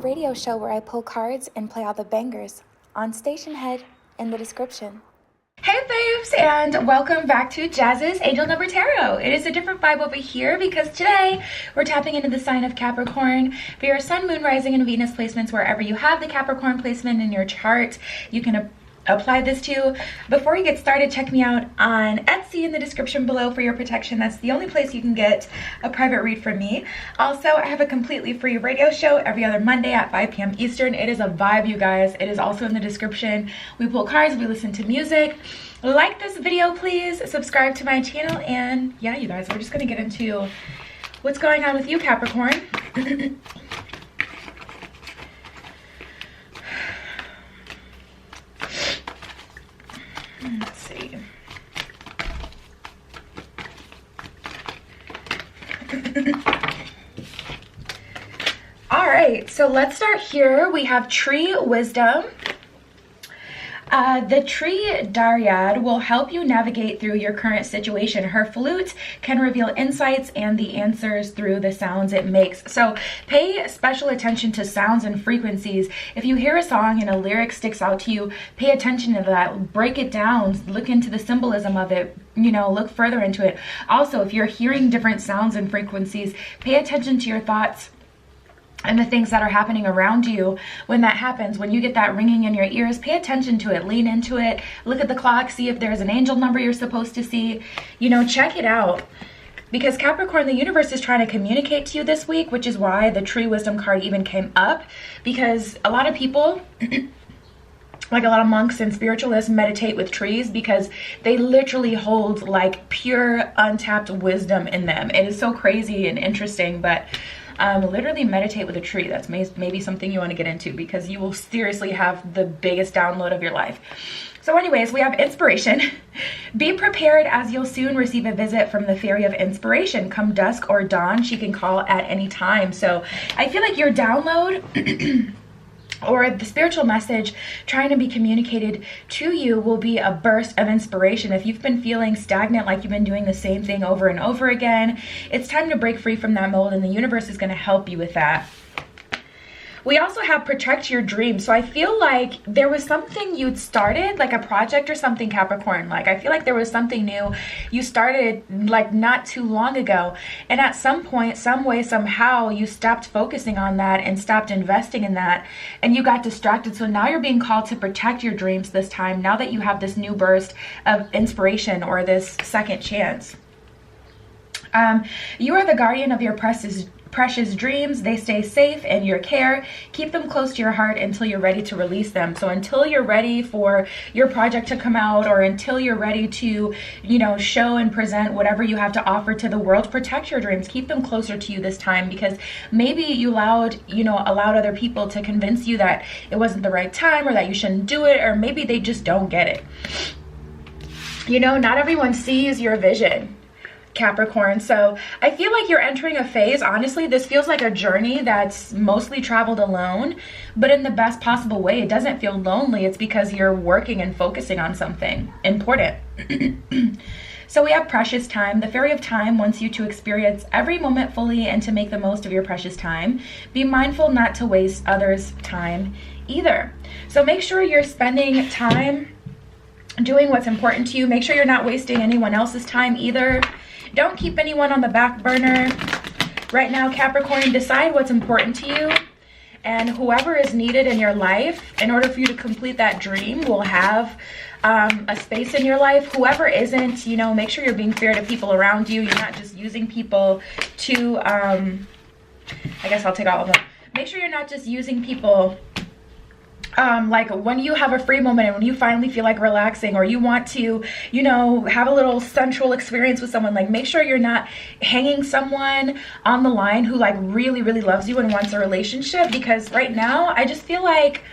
radio show where I pull cards and play all the bangers on Station Head in the description. Hey babes, and welcome back to Jazz's Angel Number Tarot. It is a different vibe over here because today we're tapping into the sign of Capricorn for your Sun, Moon, Rising, and Venus placements. Wherever you have the Capricorn placement in your chart, you can apply this to. Before you get started, check me out on Etsy in the description below for your protection. That's the only place you can get a private read from me. Also, I have a completely free radio show every other Monday at 5 p.m. Eastern. It is a vibe, you guys. It is also in the description. We pull cards, we listen to music. Like this video, please. Subscribe to my channel. And yeah, you guys, we're just gonna get into what's going on with you, Capricorn. Let's see. All right, so let's start here. We have Tree Wisdom. The tree Dryad will help you navigate through your current situation. Her flute can reveal insights and the answers through the sounds it makes. So pay special attention to sounds and frequencies. If you hear a song and a lyric sticks out to you, pay attention to that. Break it down. Look into the symbolism of it. You know, look further into it. Also, if you're hearing different sounds and frequencies, pay attention to your thoughts and the things that are happening around you. When that happens, when you get that ringing in your ears, pay attention to it, lean into it, look at the clock, see if there's an angel number you're supposed to see, you know, check it out. Because Capricorn, the universe is trying to communicate to you this week, which is why the Tree Wisdom card even came up, because a lot of people like a lot of monks and spiritualists meditate with trees because they literally hold like pure untapped wisdom in them. It is so crazy and interesting, but literally meditate with a tree. That's maybe something you want to get into because you will seriously have the biggest download of your life. So anyways, we have inspiration. Be prepared as you'll soon receive a visit from the fairy of inspiration. Come dusk or dawn, she can call at any time. So I feel like your download or the spiritual message trying to be communicated to you will be a burst of inspiration. If you've been feeling stagnant, like you've been doing the same thing over and over again, it's time to break free from that mold, and the universe is going to help you with that. We also have protect your dreams. So I feel like there was something you'd started, like a project or something, Capricorn. Like I feel like there was something new you started like not too long ago. And at some point, some way, somehow you stopped focusing on that and stopped investing in that. And you got distracted. So now you're being called to protect your dreams this time. Now that you have this new burst of inspiration or this second chance. You are the guardian of your precious dreams. They stay safe in your care. Keep them close to your heart until you're ready to release them. So until you're ready for your project to come out, or until you're ready to, you know, show and present whatever you have to offer to the world, protect your dreams. Keep them closer to you this time, because maybe you allowed other people to convince you that it wasn't the right time or that you shouldn't do it, or maybe they just don't get it. You know, not everyone sees your vision, Capricorn. So I feel like you're entering a phase. Honestly, this feels like a journey that's mostly traveled alone, but in the best possible way. It doesn't feel lonely. It's because you're working and focusing on something important. So we have precious time. The fairy of time wants you to experience every moment fully and to make the most of your precious time. Be mindful not to waste others' time either. So make sure you're spending time doing what's important to you. Make sure you're not wasting anyone else's time either. Don't keep anyone on the back burner. Right now, Capricorn, decide what's important to you, and whoever is needed in your life in order for you to complete that dream will have a space in your life. Whoever isn't, you know, make sure you're being fair to people around you. You're not just using people to, I guess I'll take all of them. Make sure you're not just using people like when you have a free moment and when you finally feel like relaxing, or you want to, you know, have a little sensual experience with someone, like make sure you're not hanging someone on the line who like really, really loves you and wants a relationship. Because right now, I just feel like,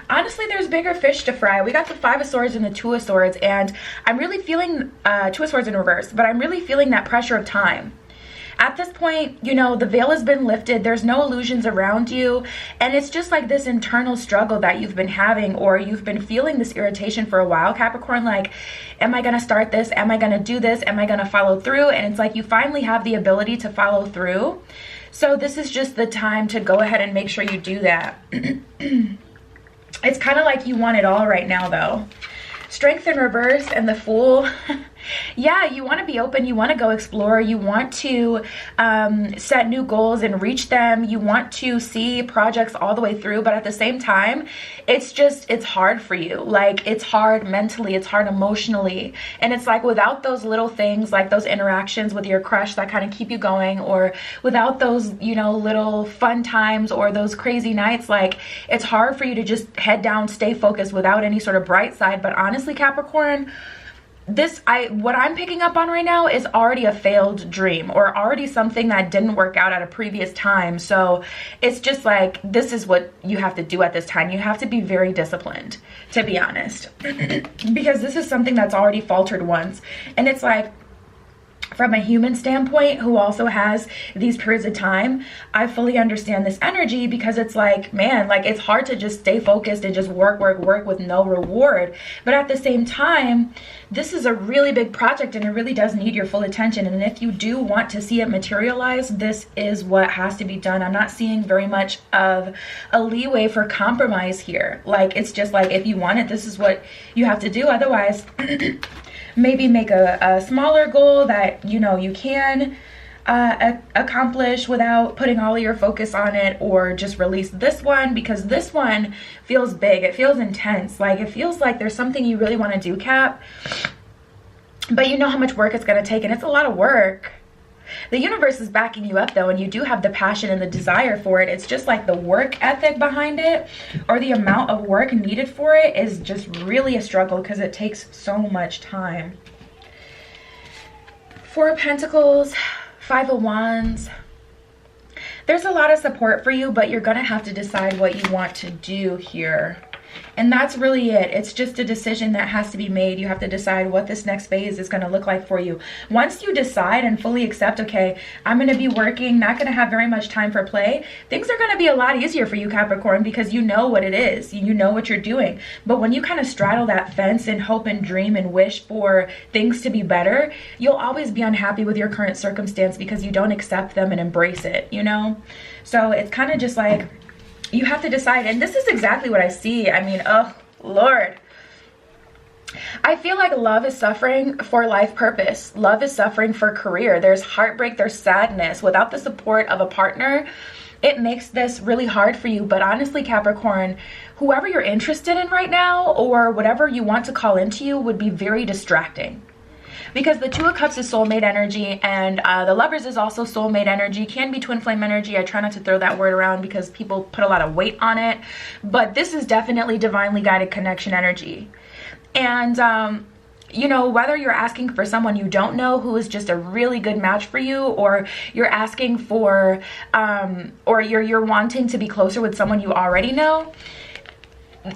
honestly, there's bigger fish to fry. We got the Five of Swords and the Two of Swords, and I'm really feeling, Two of Swords in reverse, but I'm really feeling that pressure of time. At this point, you know, the veil has been lifted. There's no illusions around you. And it's just like this internal struggle that you've been having, or you've been feeling this irritation for a while, Capricorn. Like, am I going to start this? Am I going to do this? Am I going to follow through? And it's like you finally have the ability to follow through. So this is just the time to go ahead and make sure you do that. It's kind of like you want it all right now, though. Strength in reverse and the Fool. Yeah, you want to be open. You want to go explore. You want to set new goals and reach them. You want to see projects all the way through. But at the same time, it's hard for you. Like, it's hard mentally. It's hard emotionally. And it's like without those little things, like those interactions with your crush that kind of keep you going, or without those, you know, little fun times or those crazy nights, like it's hard for you to just head down, stay focused without any sort of bright side. But honestly, Capricorn, what I'm picking up on right now is already a failed dream, or already something that didn't work out at a previous time. So it's just like, this is what you have to do at this time. You have to be very disciplined, to be honest, because this is something that's already faltered once. And it's like, from a human standpoint who also has these periods of time, I fully understand this energy, because it's like, man, like it's hard to just stay focused and just work with no reward. But at the same time, this is a really big project and it really does need your full attention. And if you do want to see it materialize, this is what has to be done. I'm not seeing very much of a leeway for compromise here. Like, it's just like, if you want it, this is what you have to do. Otherwise, maybe make a smaller goal that you know you can accomplish without putting all of your focus on it, or just release this one, because this one feels big. It feels intense. Like, it feels like there's something you really want to do, Cap, but you know how much work it's going to take, and it's a lot of work. The universe is backing you up though, and you do have the passion and the desire for it. It's just like the work ethic behind it, or the amount of work needed for it, is just really a struggle, because it takes so much time. Four of Pentacles, Five of Wands. There's a lot of support for you, but you're gonna have to decide what you want to do here. And that's really it. It's just a decision that has to be made. You have to decide what this next phase is going to look like for you. Once you decide and fully accept, okay, I'm going to be working, not going to have very much time for play, things are going to be a lot easier for you, Capricorn, because you know what it is. You know what you're doing. But when you kind of straddle that fence and hope and dream and wish for things to be better, you'll always be unhappy with your current circumstance because you don't accept them and embrace it, you know? So it's kind of just like, you have to decide. And this is exactly what I see. I mean, oh Lord, I feel like love is suffering for life purpose. Love is suffering for career. There's heartbreak, there's sadness. Without the support of a partner, it makes this really hard for you. But honestly, Capricorn, whoever you're interested in right now, or whatever you want to call into you, would be very distracting. Because the Two of Cups is soulmate energy, and the Lovers is also soulmate energy, can be twin flame energy. I try not to throw that word around because people put a lot of weight on it. But this is definitely divinely guided connection energy. And, you know, whether you're asking for someone you don't know who is just a really good match for you, or you're asking for, or you're wanting to be closer with someone you already know,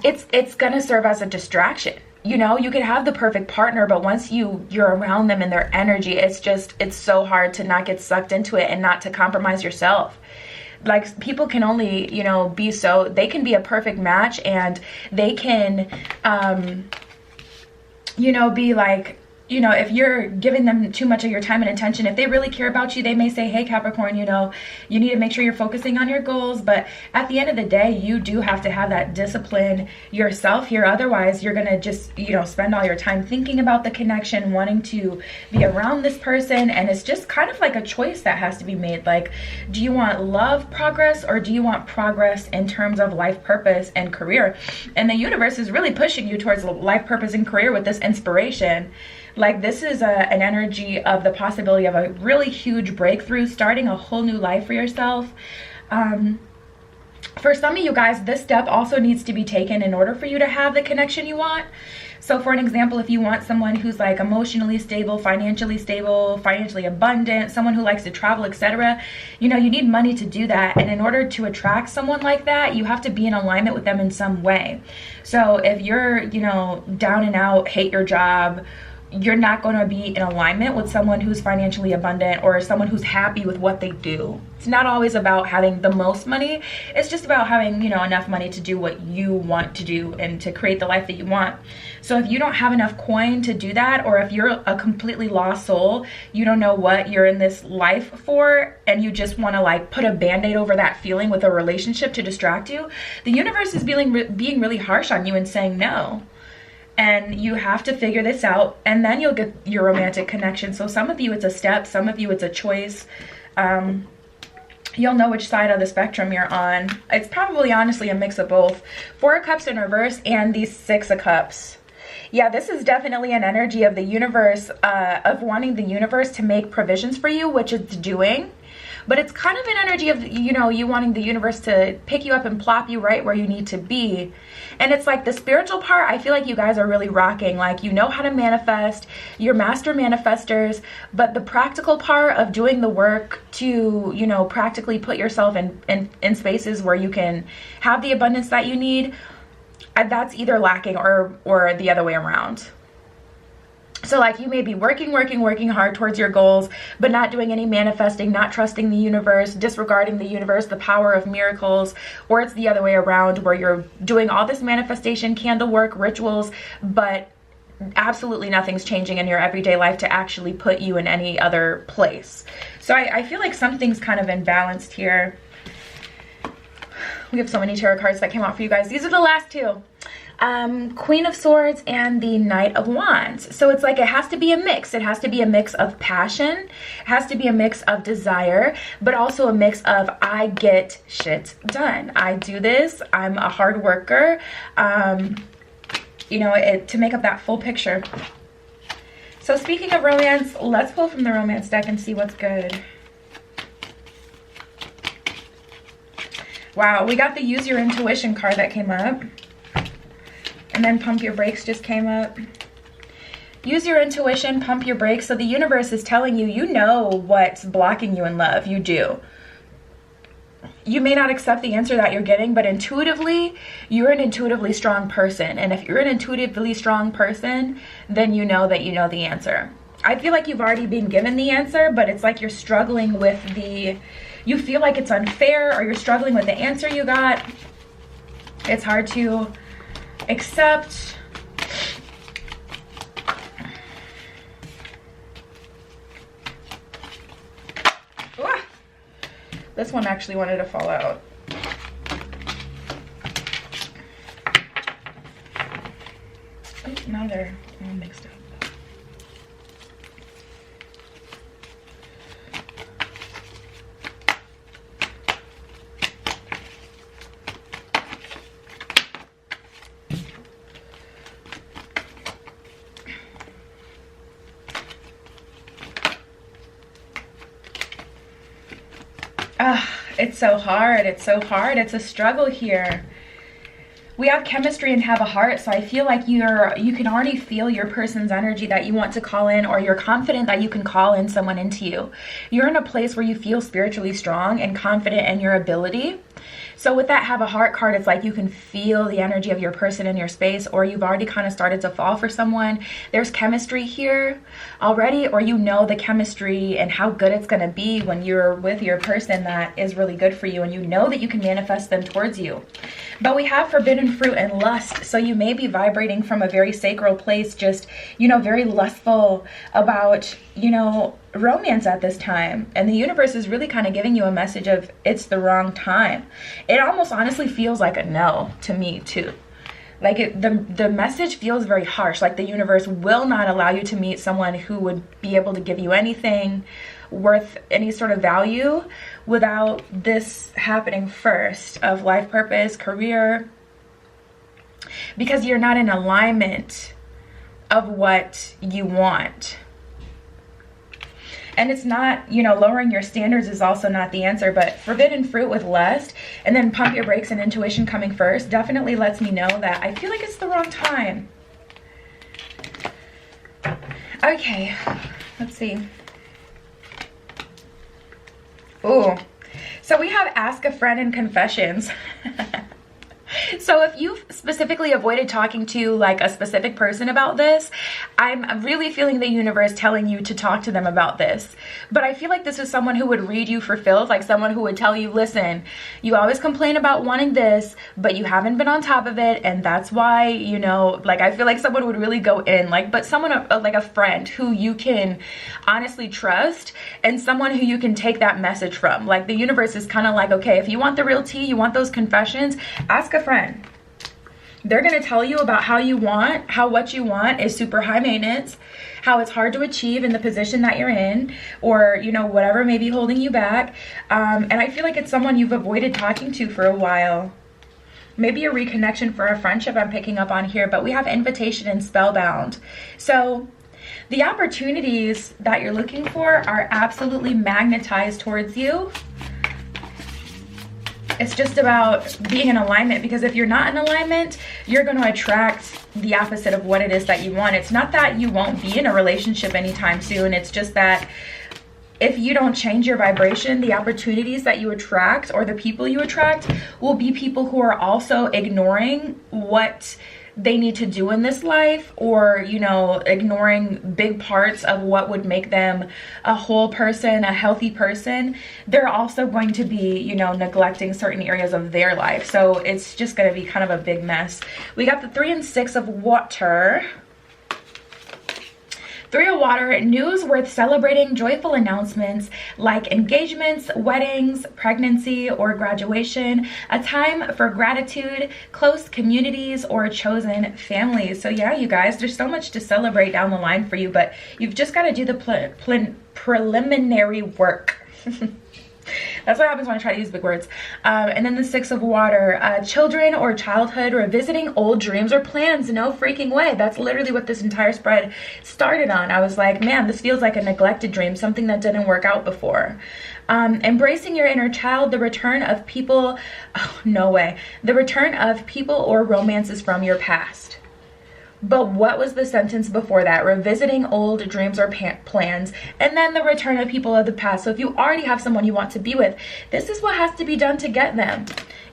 it's going to serve as a distraction. You know, you could have the perfect partner, but once you're around them and their energy, it's so hard to not get sucked into it and not to compromise yourself. Like, people can only, you know, they can be a perfect match, and they can, you know, be like, you know, if you're giving them too much of your time and attention, if they really care about you, they may say, hey, Capricorn, you know, you need to make sure you're focusing on your goals. But at the end of the day, you do have to have that discipline yourself here. Otherwise, you're going to just, you know, spend all your time thinking about the connection, wanting to be around this person. And it's just kind of like a choice that has to be made. Like, do you want love progress, or do you want progress in terms of life purpose and career? And the universe is really pushing you towards life purpose and career with this inspiration. Like, this is an energy of the possibility of a really huge breakthrough, starting a whole new life for yourself. For some of you guys, this step also needs to be taken in order for you to have the connection you want. So for an example, if you want someone who's like emotionally stable, financially abundant, someone who likes to travel, etc., you know, you need money to do that. And in order to attract someone like that, you have to be in alignment with them in some way. So if you're, you know, down and out, hate your job, you're not going to be in alignment with someone who's financially abundant or someone who's happy with what they do. It's not always about having the most money. It's just about having, you know, enough money to do what you want to do and to create the life that you want. So if you don't have enough coin to do that, or if you're a completely lost soul, you don't know what you're in this life for, and you just want to like put a band-aid over that feeling with a relationship to distract you, the universe is being really harsh on you and saying no. And you have to figure this out, and then you'll get your romantic connection. So some of you it's a step, some of you it's a choice. You'll know which side of the spectrum you're on. It's probably honestly a mix of both. 4 of Cups in reverse and the 6 of Cups. Yeah, this is definitely an energy of the universe, of wanting the universe to make provisions for you, which it's doing. But it's kind of an energy of, you know, you wanting the universe to pick you up and plop you right where you need to be. And it's like the spiritual part, I feel like you guys are really rocking. Like, you know how to manifest, you're master manifestors, but the practical part of doing the work to, you know, practically put yourself in spaces where you can have the abundance that you need, that's either lacking or the other way around. So like, you may be working hard towards your goals, but not doing any manifesting, not trusting the universe, disregarding the universe, the power of miracles, or it's the other way around where you're doing all this manifestation, candle work, rituals, but absolutely nothing's changing in your everyday life to actually put you in any other place. So I feel like something's kind of imbalanced here. We have so many tarot cards that came out for you guys. These are the last 2. Queen of Swords and the Knight of Wands. So it's like, it has to be a mix. It has to be a mix of passion. It has to be a mix of desire, but also a mix of I get shit done. I do this. I'm a hard worker. You know, to make up that full picture. So speaking of romance, let's pull from the romance deck and see what's good. Wow, we got the Use Your Intuition card that came up. And then Pump Your Brakes just came up. Use your intuition, pump your brakes. So the universe is telling you, you know what's blocking you in love. You do. You may not accept the answer that you're getting, but intuitively, you're an intuitively strong person. And if you're an intuitively strong person, then you know that you know the answer. I feel like you've already been given the answer, but it's like you're struggling with you feel like it's unfair, or you're struggling with the answer you got. It's hard to accept. Ooh, this one actually wanted to fall out. Oh, now they're all mixed up. It's so hard. It's so hard. It's a struggle here. We have chemistry and have a heart, so I feel like you can already feel your person's energy that you want to call in, or you're confident that you can call in someone into you. You're in a place where you feel spiritually strong and confident in your ability. So with that have a heart card, it's like you can feel the energy of your person in your space, or you've already kind of started to fall for someone. There's chemistry here already, or you know the chemistry and how good it's going to be when you're with your person that is really good for you, and you know that you can manifest them towards you. But we have forbidden fruit and lust, so you may be vibrating from a very sacral place, just, you know, very lustful about, you know, romance at this time. And the universe is really kind of giving you a message of it's the wrong time. It almost honestly feels like a no to me too. Like the message feels very harsh, like the universe will not allow you to meet someone who would be able to give you anything worth any sort of value without this happening first, of life purpose, career, because you're not in alignment of what you want. And it's not, you know, lowering your standards is also not the answer, but forbidden fruit with lust and then pump your brakes and intuition coming first definitely lets me know that I feel like it's the wrong time. Okay, let's see. Ooh, so we have Ask a Friend and Confessions. So if you've specifically avoided talking to like a specific person about this, I'm really feeling the universe telling you to talk to them about this. But I feel like this is someone who would read you for filth, like someone who would tell you, listen, you always complain about wanting this, but you haven't been on top of it, and that's why, you know, like I feel like someone would really go in, like, but someone like a friend who you can honestly trust, and someone who you can take that message from. Like the universe is kind of like, okay, if you want the real tea, you want those confessions, ask a friend. They're going to tell you about how what you want is super high maintenance, how it's hard to achieve in the position that you're in, or, you know, whatever may be holding you back. And I feel like it's someone you've avoided talking to for a while. Maybe a reconnection for a friendship I'm picking up on here, but we have invitation and spellbound. So the opportunities that you're looking for are absolutely magnetized towards you. It's just about being in alignment, because if you're not in alignment, you're going to attract the opposite of what it is that you want. It's not that you won't be in a relationship anytime soon. It's just that if you don't change your vibration, the opportunities that you attract or the people you attract will be people who are also ignoring what they need to do in this life, or, you know, ignoring big parts of what would make them a whole person, a healthy person. They're also going to be, you know, neglecting certain areas of their life. So it's just going to be kind of a big mess. We got the 3 and 6 of water. 3 of water, news worth celebrating, joyful announcements like engagements, weddings, pregnancy, or graduation, a time for gratitude, close communities, or chosen families. So yeah, you guys, there's so much to celebrate down the line for you, but you've just got to do the preliminary work. That's what happens when I try to use big words. And then the 6 of water, children or childhood, revisiting old dreams or plans. No freaking way. That's literally what this entire spread started on. I was like, man, this feels like a neglected dream, something that didn't work out before. Embracing your inner child, the return of people, oh, no way. The return of people or romances from your past. But what was the sentence before that? Revisiting old dreams or plans, and then the return of people of the past. So if you already have someone you want to be with, this is what has to be done to get them.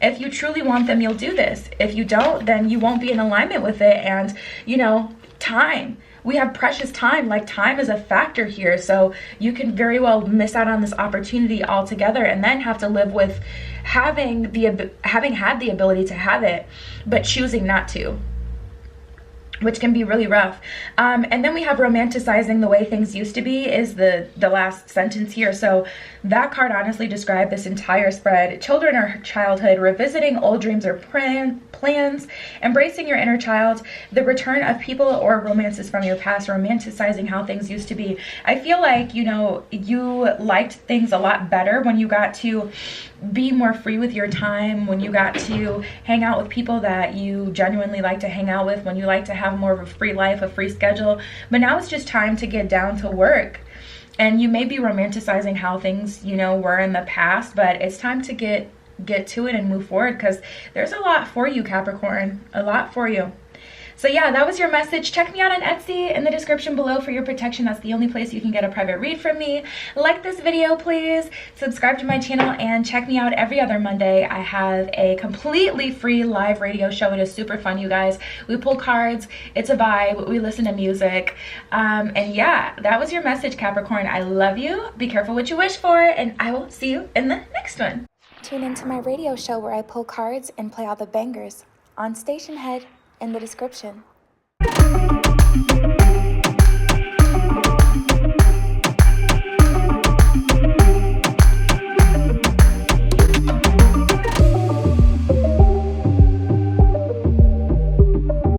If you truly want them, you'll do this. If you don't, then you won't be in alignment with it. And, you know, time. We have precious time. Like, time is a factor here. So you can very well miss out on this opportunity altogether, and then have to live with having had the ability to have it, but choosing not to, which can be really rough. And then we have romanticizing the way things used to be is the last sentence here. So that card honestly described this entire spread. Children or childhood, revisiting old dreams or plans, embracing your inner child, the return of people or romances from your past, romanticizing how things used to be. I feel like, you know, you liked things a lot better when you got to be more free with your time, when you got to hang out with people that you genuinely like to hang out with, when you like to have more of a free life, a free schedule. But now it's just time to get down to work. And you may be romanticizing how things, you know, were in the past, but it's time to get to it and move forward, because there's a lot for you, Capricorn, a lot for you. So yeah, that was your message. Check me out on Etsy in the description below for your protection. That's the only place you can get a private read from me. Like this video, please. Subscribe to my channel and check me out every other Monday. I have a completely free live radio show. It is super fun, you guys. We pull cards. It's a vibe. We listen to music. And yeah, that was your message, Capricorn. I love you. Be careful what you wish for, and I will see you in the next one. Tune into my radio show where I pull cards and play all the bangers on Station Head in the description.